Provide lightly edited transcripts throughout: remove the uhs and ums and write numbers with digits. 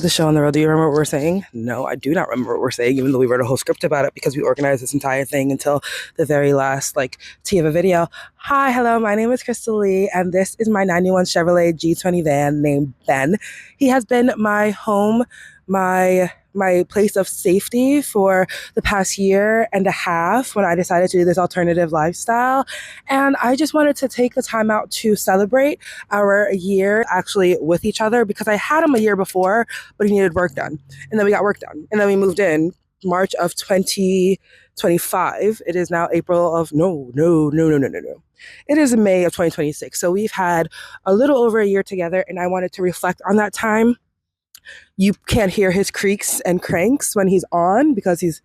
The show on the road. Do you remember what we're saying? No, I do not remember what we're saying, even though we wrote a whole script about it because we organized this entire thing until the very last T of a video. Hi, hello, my name is Crystal Lee, and this is my 91 Chevrolet G20 van named Ben. He has been my home, my place of safety for the past year and a half when I decided to do this alternative lifestyle. And I just wanted to take the time out to celebrate our year actually with each other because I had him a year before, but he needed work done. And then we got work done. And then we moved in March of 2025. It is now April of no. It is May of 2026. So we've had a little over a year together, and I wanted to reflect on that time. You can't hear his creaks and cranks when he's on because he's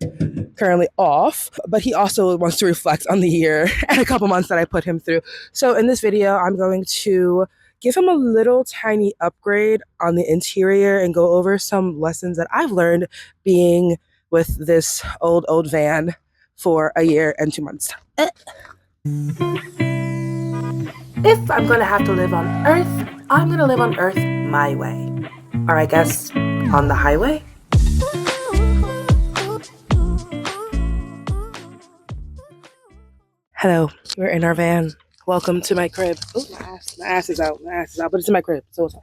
currently off, but he also wants to reflect on the year and a couple months that I put him through. So in this video, I'm going to give him a little tiny upgrade on the interior and go over some lessons that I've learned being with this old van for a year and 2 months. If I'm going to have to live on Earth, I'm going to live on Earth my way. Or I guess on the highway. Hello, we're in our van. Welcome to my crib. Oh, my ass is out, but it's in my crib, so it's fine.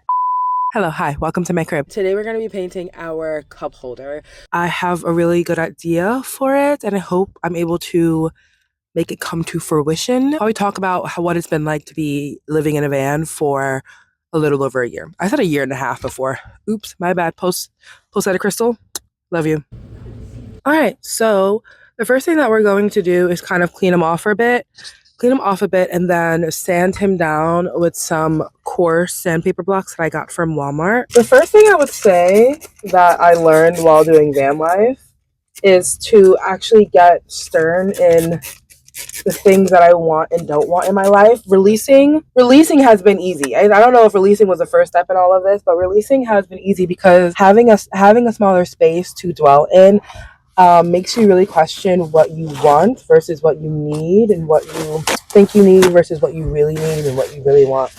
Hello, hi, welcome to my crib. Today we're going to be painting our cup holder. I have a really good idea for it, and I hope I'm able to make it come to fruition. We talk about what it's been like to be living in a van for a little over a year. I said a year and a half before. Oops, my bad. Post at a Crystal. Love you. All right, so the first thing that we're going to do is kind of clean him off a bit, and then sand him down with some coarse sandpaper blocks that I got from Walmart. The first thing I would say that I learned while doing van life is to actually get stern in the things that I want and don't want in my life. Releasing has been easy. I don't know if releasing was the first step in all of this, but releasing has been easy because having a smaller space to dwell in makes you really question what you want versus what you need, and what you think you need versus what you really need, and what you really want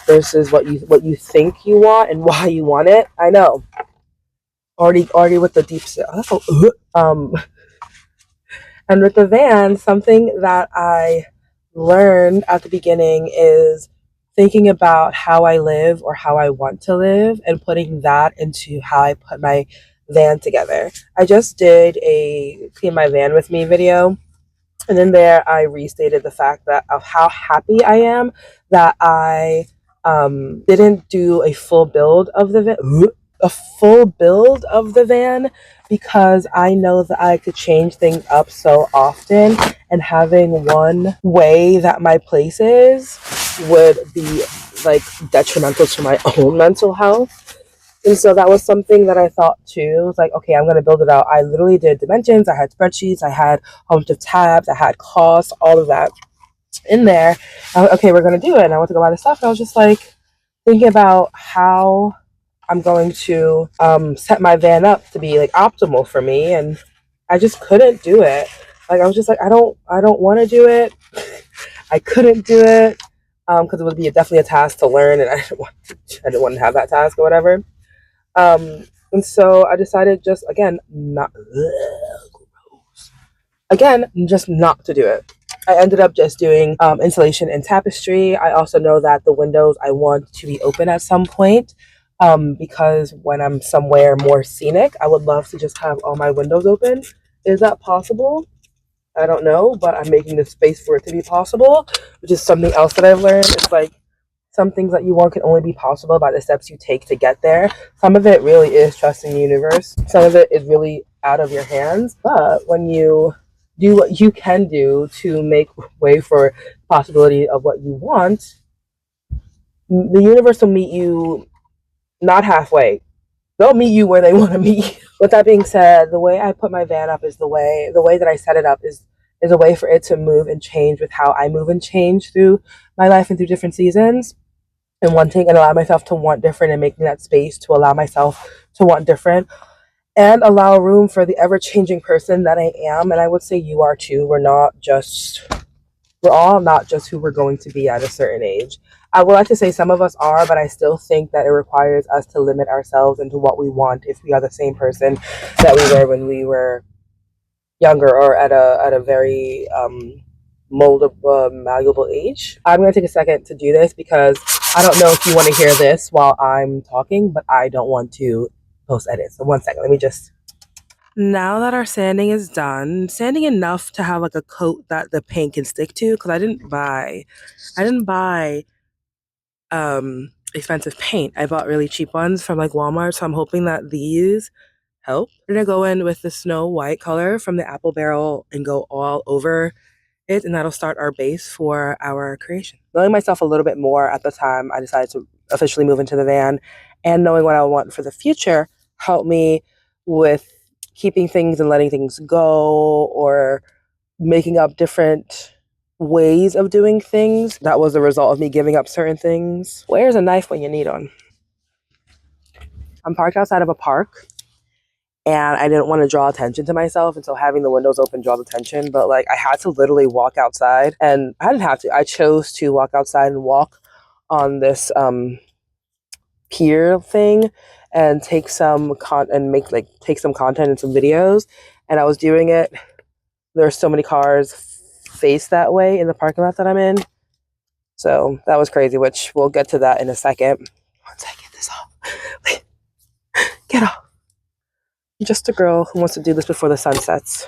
versus what you think you want and why you want it. I know. Already with the deep and with the van, something that I learned at the beginning is thinking about how I live or how I want to live and putting that into how I put my van together. I just did a clean my van with me video, and in there I restated the fact that of how happy I am that I didn't do a full build of the van because I know that I could change things up so often, and having one way that my place is would be detrimental to my own mental health. And so that was something that I thought too. It was like, okay, I'm going to build it out. I literally did dimensions. I had spreadsheets. I had a bunch of tabs. I had costs, all of that in there. Okay, we're going to do it. And I went to go buy the stuff. And I was just like thinking about how I'm going to set my van up to be optimal for me. And I just couldn't do it. I was just like, I don't want to do it. I couldn't do it because it would be definitely a task to learn. And I didn't want to have that task or whatever. And so I decided just not to do it. I ended up just doing insulation and tapestry. I also know that the windows I want to be open at some point because when I'm somewhere more scenic, I would love to just have all my windows open. Is that possible? I don't know, but I'm making the space for it to be possible, which is something else that I've learned. It's like some things that you want can only be possible by the steps you take to get there. Some of it really is trusting the universe. Some of it is really out of your hands. But when you do what you can do to make way for the possibility of what you want, the universe will meet you not halfway. They'll meet you where they want to meet you. With that being said, the way I put my van up is the way that I set it up is a way for it to move and change with how I move and change through my life and through different seasons, and wanting and allow myself to want different, and making that space to allow myself to want different and allow room for the ever-changing person that I am. And I would say you are too. We're not just we're all not just who we're going to be at a certain age. I would like to say some of us are, but I still think that it requires us to limit ourselves into what we want if we are the same person that we were when we were younger or at a very moldable, malleable age. I'm going to take a second to do this because I don't know if you want to hear this while I'm talking, but I don't want to post edit. So one second, let me just. Now that our sanding is done, sanding enough to have like a coat that the paint can stick to, because I didn't buy expensive paint. I bought really cheap ones from like Walmart, so I'm hoping that these help. We're gonna go in with the snow white color from the apple barrel and go all over it, and that'll start our base for our creation. Knowing myself a little bit more at the time I decided to officially move into the van, and knowing what I want for the future helped me with keeping things and letting things go, or making up different ways of doing things. That was the result of me giving up certain things. Where's a knife when you need one? I'm parked outside of a park, and I didn't want to draw attention to myself, and so having the windows open draws attention. But like I had to literally walk outside, and I didn't have to. I chose to walk outside and walk on this pier thing and take some take some content and some videos. And I was doing it. There's so many cars face that way in the parking lot that I'm in. So that was crazy, which we'll get to that in a second. Once I get this off. Get off. I'm just a girl who wants to do this before the sun sets.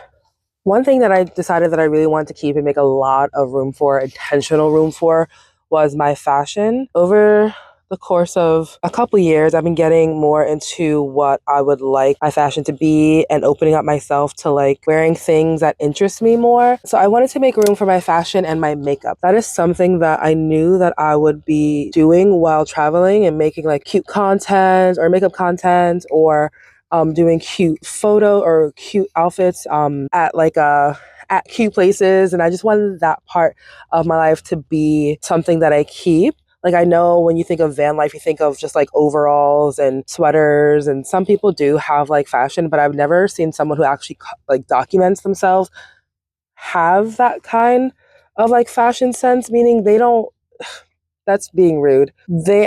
One thing that I decided that I really wanted to keep and make a lot of room for, intentional room for, was my fashion. Over the course of a couple years, I've been getting more into what I would like my fashion to be and opening up myself to like wearing things that interest me more. So I wanted to make room for my fashion and my makeup. That is something that I knew that I would be doing while traveling and making like cute content or makeup content, or doing cute photo or cute outfits at cute places. And I just wanted that part of my life to be something that I keep. Like, I know when you think of van life, you think of just like overalls and sweaters, and some people do have like fashion, but I've never seen someone who actually like documents themselves have that kind of like fashion sense, meaning they don't, that's being rude.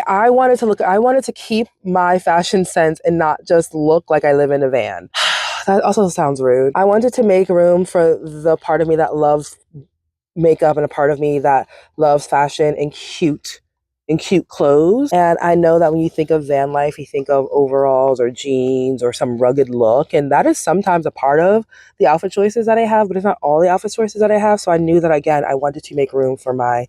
I wanted to keep my fashion sense and not just look like I live in a van. That also sounds rude. I wanted to make room for the part of me that loves makeup and a part of me that loves fashion and cute clothes. And I know that when you think of van life, you think of overalls or jeans or some rugged look. And that is sometimes a part of the outfit choices that I have, but it's not all the outfit choices that I have. So I knew that, again, I wanted to make room for my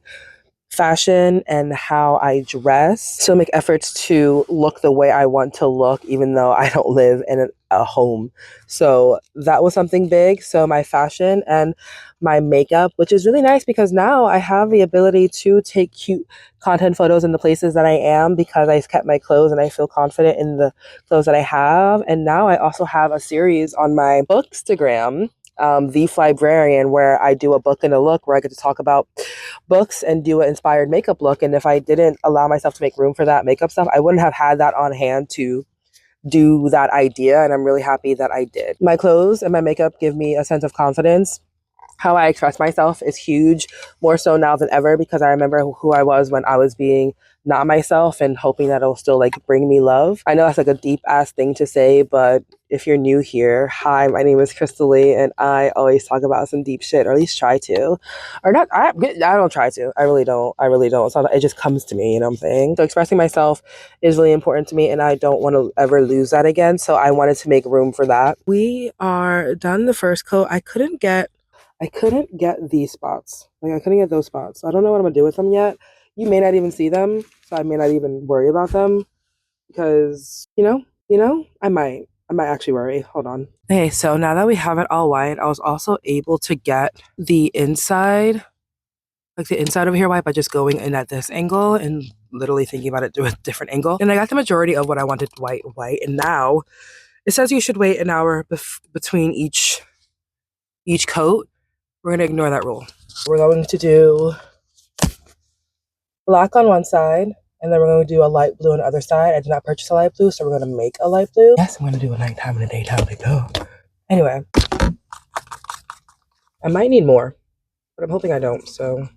fashion and how I dress. So make efforts to look the way I want to look, even though I don't live in a home. So that was something big. So my fashion and my makeup, which is really nice because now I have the ability to take cute content photos in the places that I am, because I kept my clothes and I feel confident in the clothes that I have. And now I also have a series on my Bookstagram, The Librarian, where I do a book and a look, where I get to talk about books and do an inspired makeup look. And if I didn't allow myself to make room for that makeup stuff, I wouldn't have had that on hand to do that idea. And I'm really happy that I did. My clothes and my makeup give me a sense of confidence. How I express myself is huge, more so now than ever, because I remember who I was when I was being not myself, and hoping that it'll still like bring me love. I know that's like a deep ass thing to say, but if you're new here, hi, my name is Crystal Lee, and I always talk about some deep shit, or at least try to. Or not, I don't try to. I really don't. I really don't. It just comes to me, you know what I'm saying? So expressing myself is really important to me, and I don't want to ever lose that again. So I wanted to make room for that. We are done the first coat. I couldn't get these spots. Like, I couldn't get those spots. So I don't know what I'm gonna do with them yet. You may not even see them, so I may not even worry about them, because I might actually worry. Hold on. Okay, so now that we have it all white, I was also able to get the inside over here white by just going in at this angle and literally thinking about it through a different angle. And I got the majority of what I wanted white, and now it says you should wait an hour between each coat. We're going to ignore that rule. We're going to do black on one side, and then we're going to do a light blue on the other side. I did not purchase a light blue, so we're going to make a light blue. Yes, I'm going to do a nighttime and a daytime. Like, oh. Anyway, I might need more. but I'm hoping I don't. So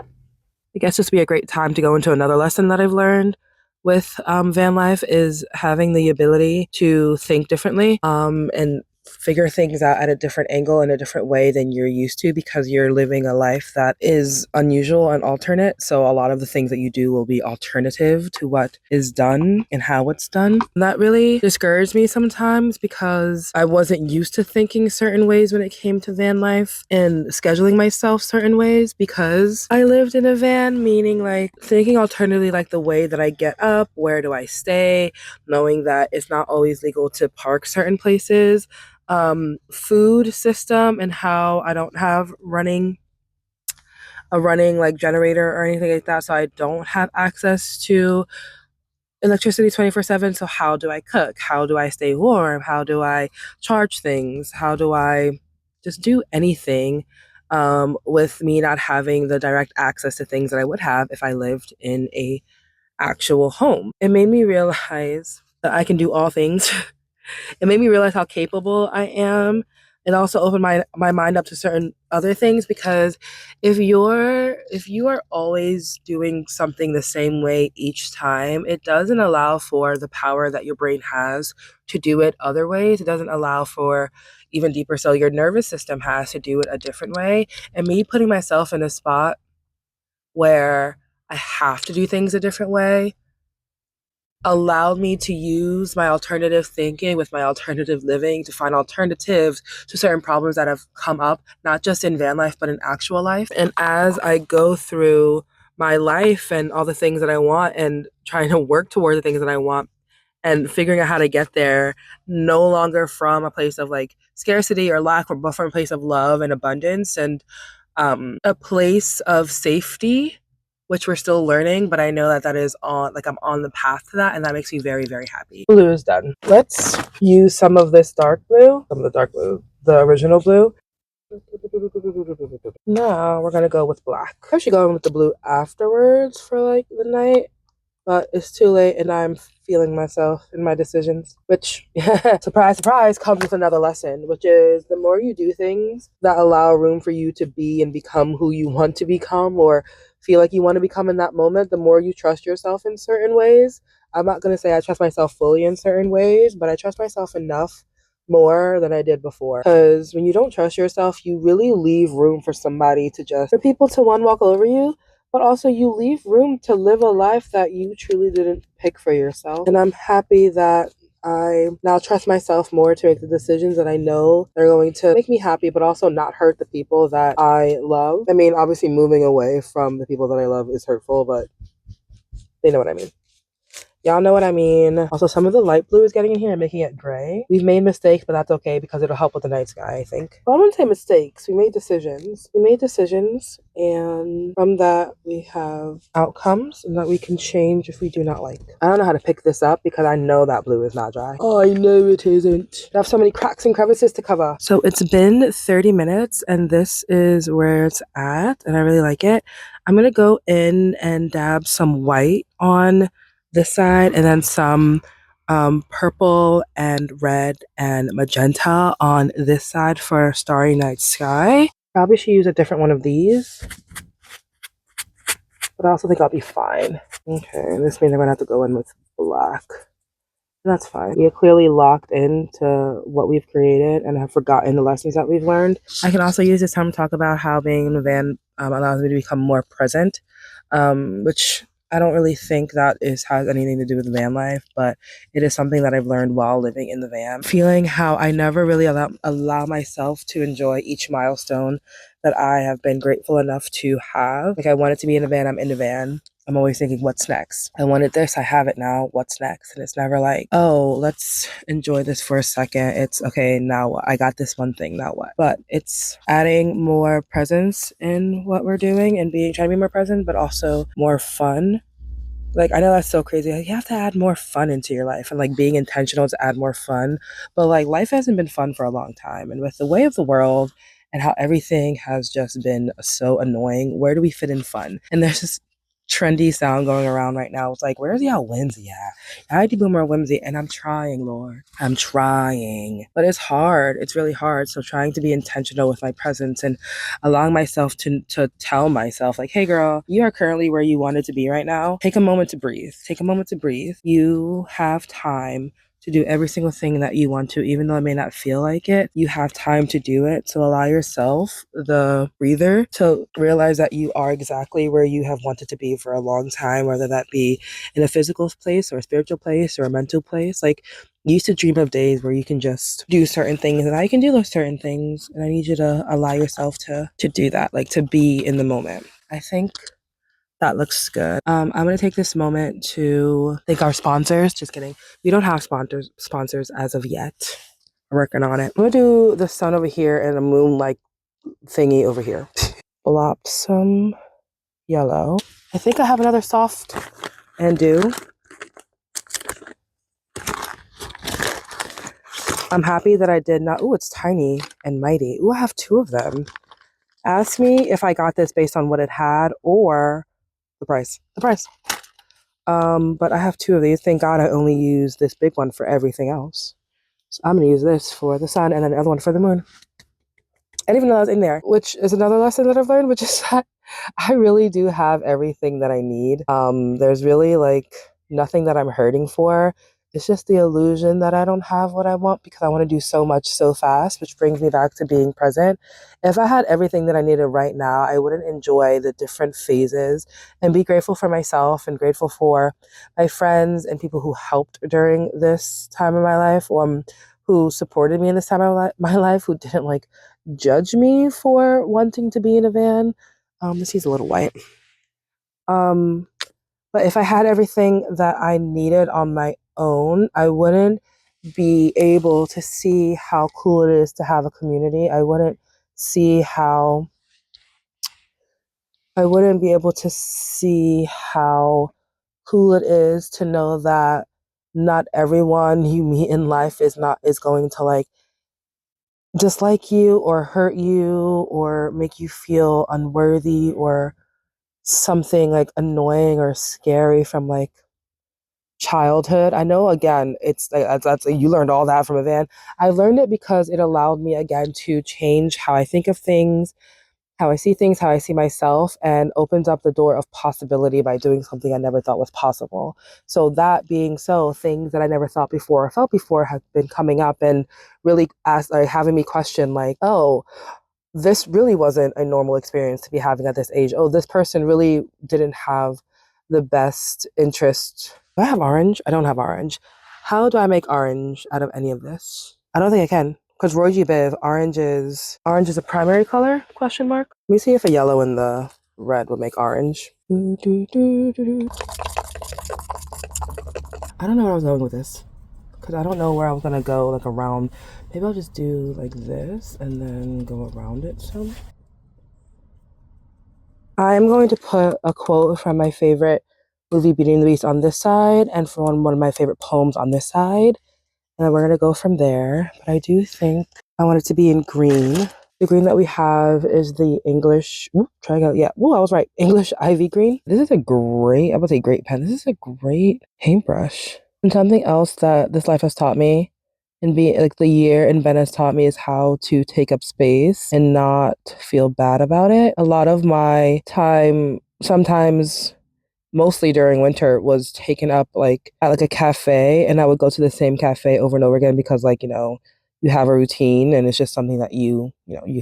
I guess this would be a great time to go into another lesson that I've learned with van life is having the ability to think differently and figure things out at a different angle in a different way than you're used to because you're living a life that is unusual and alternate. So a lot of the things that you do will be alternative to what is done and how it's done. And that really discouraged me sometimes because I wasn't used to thinking certain ways when it came to van life and scheduling myself certain ways because I lived in a van, meaning like thinking alternatively, like the way that I get up, where do I stay, knowing that it's not always legal to park certain places, food system and how I don't have a running like generator or anything like that, so I don't have access to electricity 24/7. So how do I cook? How do I stay warm? How do I charge things? How do I just do anything with me not having the direct access to things that I would have if I lived in a actual home? It made me realize that I can do all things. It made me realize how capable I am. It also opened my mind up to certain other things because if you are always doing something the same way each time, it doesn't allow for the power that your brain has to do it other ways. It doesn't allow for even deeper so your nervous system has to do it a different way. And me putting myself in a spot where I have to do things a different way allowed me to use my alternative thinking with my alternative living to find alternatives to certain problems that have come up, not just in van life, but in actual life. And as I go through my life and all the things that I want and trying to work toward the things that I want and figuring out how to get there, no longer from a place of like scarcity or lack, but from a place of love and abundance and a place of safety, which we're still learning, but I know that that is on, like, I'm on the path to that, and that makes me very, very happy. Blue is done. Let's use some of this dark blue, some of the dark blue, the original blue. Now we're gonna go with black. I'm actually going with the blue afterwards for like the night, but it's too late and I'm feeling myself in my decisions, which, surprise, surprise, comes with another lesson, which is the more you do things that allow room for you to be and become who you want to become or feel like you want to become in that moment, the more you trust yourself in certain ways. I'm not going to say I trust myself fully in certain ways, but I trust myself enough more than I did before. Because when you don't trust yourself, you really leave room for somebody to just, for people to one, walk over you, but also you leave room to live a life that you truly didn't pick for yourself. And I'm happy that I now trust myself more to make the decisions that I know are going to make me happy, but also not hurt the people that I love. I mean, obviously moving away from the people that I love is hurtful, but they know what I mean. Y'all know what I mean. Also, some of the light blue is getting in here and making it gray. We've made mistakes, but that's okay because it'll help with the night sky, I think. Well, I wouldn't say mistakes. We made decisions. We made decisions, and from that, we have outcomes that we can change if we do not like. I don't know how to pick this up because I know that blue is not dry. Oh, I know it isn't. I have so many cracks and crevices to cover. So it's been 30 minutes, and this is where it's at, and I really like it. I'm gonna go in and dab some white on this side and then some purple and red and magenta on this side for Starry Night Sky. Probably should use a different one of these, but I also think I'll be fine. Okay, this means I'm gonna have to go in with black. That's fine. We are clearly locked into what we've created and have forgotten the lessons that we've learned. I can also use this time to talk about how being in the van allows me to become more present, which I don't really think that has anything to do with van life, but it is something that I've learned while living in the van. Feeling how I never really allow myself to enjoy each milestone that I have been grateful enough to have. Like I wanted to be in the van, I'm in the van. I'm always thinking, what's next? I wanted this, I have it now, what's next? And it's never like, oh, let's enjoy this for a second. It's okay, now what? I got this one thing, now what? But it's adding more presence in what we're doing and trying to be more present, but also more fun. Like, I know that's so crazy. Like, you have to add more fun into your life and like being intentional to add more fun. But like life hasn't been fun for a long time. And with the way of the world and how everything has just been so annoying, where do we fit in fun? And there's just trendy sound going around right now. It's like, where's y'all whimsy at? I need to be more whimsy, and I'm trying, Lord. I'm trying. But it's hard. It's really hard. So trying to be intentional with my presence and allowing myself to tell myself, like, hey girl, you are currently where you wanted to be right now. Take a moment to breathe. Take a moment to breathe. You have time to do every single thing that you want to, even though it may not feel like it. You have time to do it. So allow yourself the breather to realize that you are exactly where you have wanted to be for a long time, whether that be in a physical place or a spiritual place or a mental place. Like, you used to dream of days where you can just do certain things, and I can do those certain things. And I need you to allow yourself to do that, like to be in the moment. I think that looks good. I'm gonna take this moment to thank our sponsors. Just kidding. We don't have sponsors as of yet. We're working on it. I'm gonna do the sun over here and a moon like thingy over here. Blossom yellow. I think I have another soft and do. I'm happy that I did not. Ooh, it's tiny and mighty. Ooh, I have two of them. Ask me if I got this based on what it had or the price. The price. But I have two of these. Thank God I only use this big one for everything else. So I'm gonna use this for the sun and then the other one for the moon. I didn't even know that was in there, which is another lesson that I've learned, which is that I really do have everything that I need. There's really like nothing that I'm hurting for. It's just the illusion that I don't have what I want because I want to do so much so fast, which brings me back to being present. If I had everything that I needed right now, I wouldn't enjoy the different phases and be grateful for myself and grateful for my friends and people who helped during this time of my life, who supported me in this time of my life, who didn't like judge me for wanting to be in a van. This is a little white. But if I had everything that I needed on my own, I wouldn't be able to see how cool it is to have a community. See how I wouldn't be able to see how cool it is to know that not everyone you meet in life is going to like dislike you or hurt you or make you feel unworthy or something like annoying or scary from like childhood. I know again, it's like that's you learned all that from a van. I learned it because it allowed me again to change how I think of things, how I see myself, and opens up the door of possibility by doing something I never thought was possible. So that being so, things that I never thought before or felt before have been coming up and really having me question like, oh, this really wasn't a normal experience to be having at this age. Oh, this person really didn't have the best interest. Do I have orange? I don't have orange. How do I make orange out of any of this? I don't think I can. Because Roy G. Biv, orange is a primary color? Question mark. Let me see if a yellow and the red would make orange. I don't know where I was going with this. Because I don't know where I was gonna go like around. Maybe I'll just do like this and then go around it some. I'm going to put a quote from my favorite movie, Beauty and the Beast, on this side, and from one of my favorite poems on this side. And then we're going to go from there. But I do think I want it to be in green. The green that we have is the English, try again, yeah, I was right, English ivy green. This is a great, I would say great pen. This is a great paintbrush. And something else that this life has taught me and being like the year in Venice taught me is how to take up space and not feel bad about it. A lot of my time, sometimes mostly during winter, was taken up like at like a cafe, and I would go to the same cafe over and over again because like, you have a routine and it's just something that you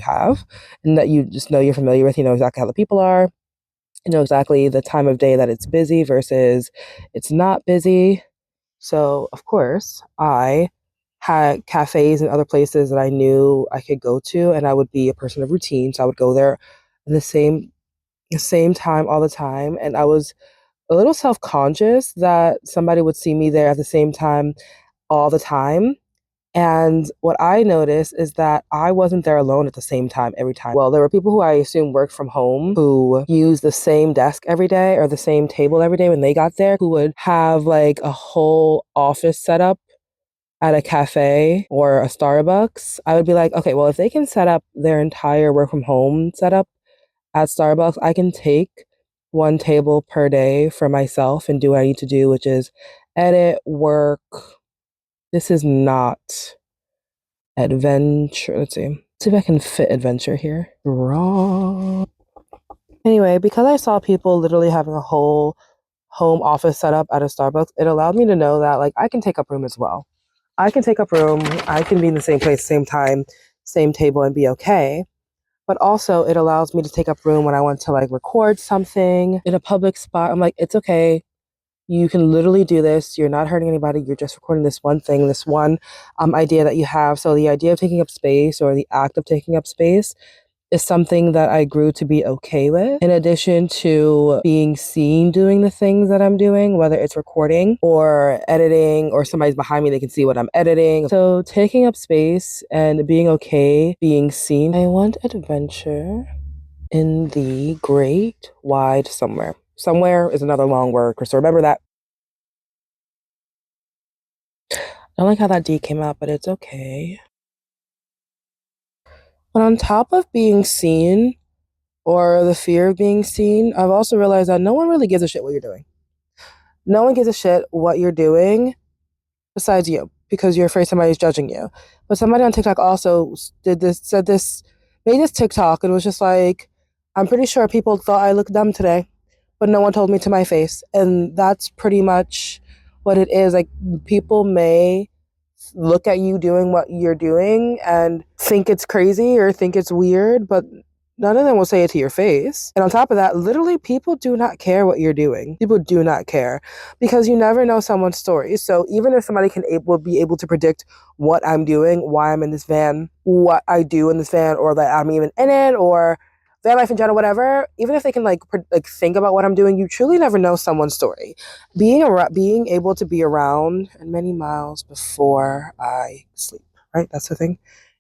have and that you just know you're familiar with, you know exactly how the people are, you know exactly the time of day that it's busy versus it's not busy. So, of course, I had cafes and other places that I knew I could go to, and I would be a person of routine. So I would go there at the same time all the time. And I was a little self-conscious that somebody would see me there at the same time all the time. And what I noticed is that I wasn't there alone at the same time every time. Well, there were people who I assume worked from home who used the same desk every day or the same table every day when they got there, who would have like a whole office set up at a cafe or a Starbucks. I would be like, okay, well, if they can set up their entire work from home setup at Starbucks, I can take one table per day for myself and do what I need to do, which is edit, work. This is not adventure. Let's see. See if I can fit adventure here. Wrong. Anyway, because I saw people literally having a whole home office set up at a Starbucks, it allowed me to know that like I can take up room as well. I can take up room, I can be in the same place, same time, same table and be okay. But also it allows me to take up room when I want to like record something in a public spot. I'm like, it's okay. You can literally do this. You're not hurting anybody. You're just recording this one thing, this one idea that you have. So the idea of taking up space or the act of taking up space is something that I grew to be okay with. In addition to being seen doing the things that I'm doing, whether it's recording or editing or somebody's behind me, they can see what I'm editing. So taking up space and being okay being seen. I want adventure in the great wide somewhere. Somewhere is another long word, so remember that. I don't like how that D came out, but it's okay. But on top of being seen, or the fear of being seen, I've also realized that no one really gives a shit what you're doing. No one gives a shit what you're doing besides you because you're afraid somebody's judging you. But somebody on TikTok also made this TikTok and was just like, I'm pretty sure people thought I looked dumb today, but no one told me to my face. And that's pretty much what it is. Like, people may look at you doing what you're doing and think it's crazy or think it's weird, but none of them will say it to your face. And on top of that, literally, people do not care what you're doing. People do not care because you never know someone's story. So even if somebody will be able to predict what I'm doing, why I'm in this van, what I do in this van, or that I'm even in it, or van life in general, whatever, even if they can like think about what I'm doing, you truly never know someone's story. Being able to be around and many miles before I sleep, right? That's the thing.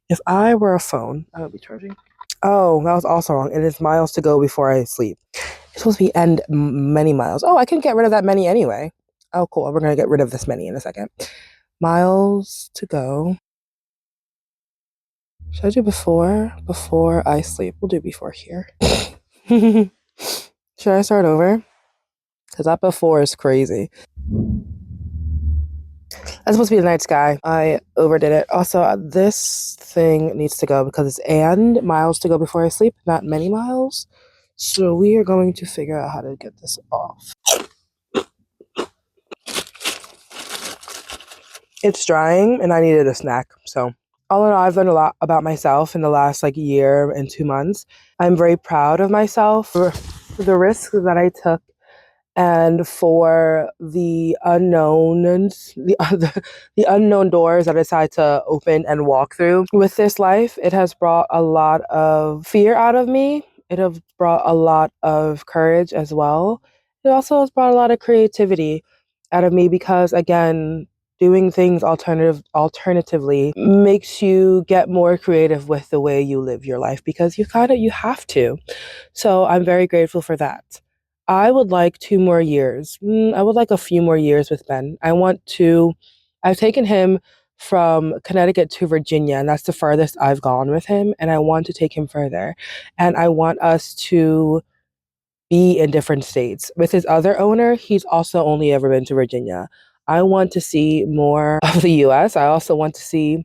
If I were a phone, I would be charging. Oh, that was also wrong. It is miles to go before I sleep. It's supposed to be end many miles. Oh, I can get rid of that many anyway. Oh, cool. We're going to get rid of this many in a second. Miles to go. Should I do before? Before I sleep. We'll do before here. Should I start over? Because that before is crazy. That's supposed to be the night sky. I overdid it. Also, this thing needs to go because it's and miles to go before I sleep, not many miles. So we are going to figure out how to get this off. It's drying and I needed a snack. So all in all, I've learned a lot about myself in the last like year and 2 months. I'm very proud of myself for the risks that I took and for the unknown and the unknown doors that I decided to open and walk through. With this life, it has brought a lot of fear out of me. It has brought a lot of courage as well. It also has brought a lot of creativity out of me because, again, doing things alternatively makes you get more creative with the way you live your life because you have to. So I'm very grateful for that. I would like 2 more years. I would like a few more years with Ben. I've taken him from Connecticut to Virginia, and that's the farthest I've gone with him. And I want to take him further. And I want us to be in different states. With his other owner, he's also only ever been to Virginia. I want to see more of the US. I also want to see,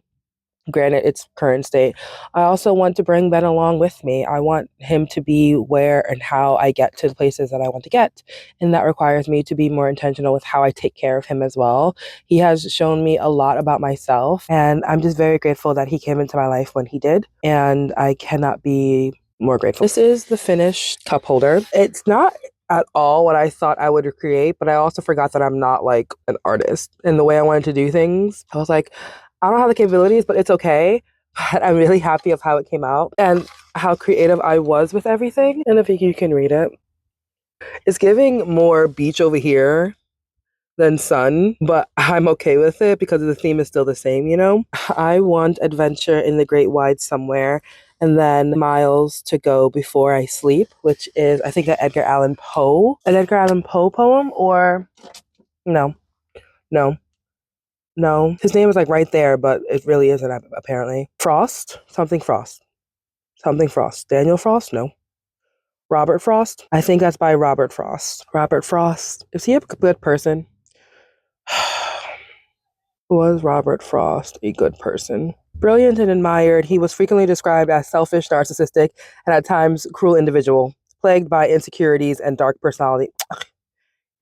granted its current state, I also want to bring Ben along with me. I want him to be where and how I get to the places that I want to get. And that requires me to be more intentional with how I take care of him as well. He has shown me a lot about myself, and I'm just very grateful that he came into my life when he did. And I cannot be more grateful. This is the finished cup holder. It's not at all what I thought I would create, but I also forgot that I'm not like an artist. And the way I wanted to do things, I was like, I don't have the capabilities, but it's okay. But I'm really happy of how it came out and how creative I was with everything. And if you can read it, it's giving more beach over here than sun, but I'm okay with it because the theme is still the same, you know? I want adventure in the great wide somewhere and then miles to go before I sleep, which is, I think, an Edgar Allan Poe poem, or no, no. No, his name is like right there, but it really isn't apparently. Frost, something Frost, something Frost. Daniel Frost? No. Robert Frost. I think that's by Robert Frost. Robert Frost. Is he a good person? Was Robert Frost a good person? Brilliant and admired, he was frequently described as selfish, narcissistic, and at times cruel individual, plagued by insecurities and dark personality.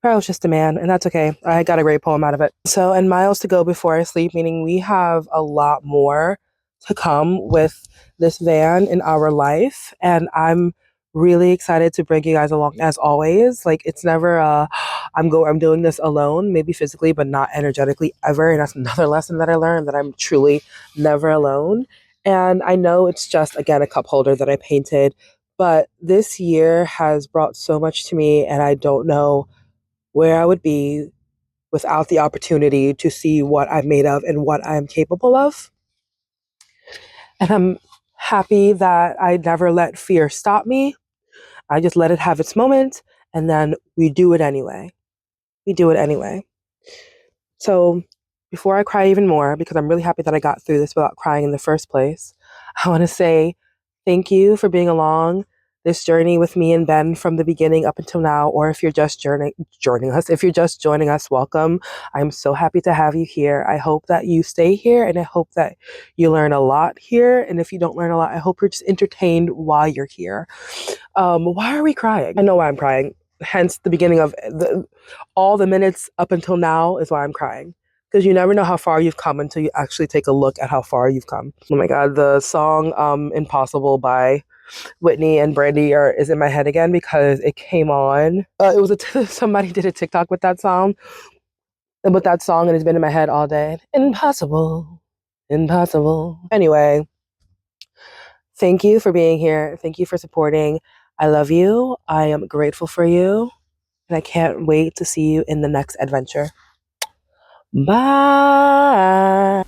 I was just a man, and that's okay. I got a great poem out of it. So, and miles to go before I sleep, meaning we have a lot more to come with this van in our life. And I'm really excited to bring you guys along as always. Like it's never I'm doing this alone, maybe physically, but not energetically ever. And that's another lesson that I learned that I'm truly never alone. And I know it's just again a cup holder that I painted, but this year has brought so much to me, and I don't know where I would be without the opportunity to see what I'm made of and what I'm capable of. And I'm happy that I never let fear stop me. I just let it have its moment, and then we do it anyway. We do it anyway. So before I cry even more, because I'm really happy that I got through this without crying in the first place, I want to say thank you for being along this journey with me and Ben from the beginning up until now, or if you're just joining us, if you're just joining us, welcome. I'm so happy to have you here. I hope that you stay here, and I hope that you learn a lot here. And if you don't learn a lot, I hope you're just entertained while you're here. Why are we crying? I know why I'm crying. Hence the beginning of all the minutes up until now is why I'm crying. Because you never know how far you've come until you actually take a look at how far you've come. Oh my God, the song Impossible by Whitney and Brandy is in my head again because it came on. It was somebody did a TikTok with that song, and it's been in my head all day. Impossible, impossible. Anyway, thank you for being here. Thank you for supporting. I love you. I am grateful for you, and I can't wait to see you in the next adventure. Bye.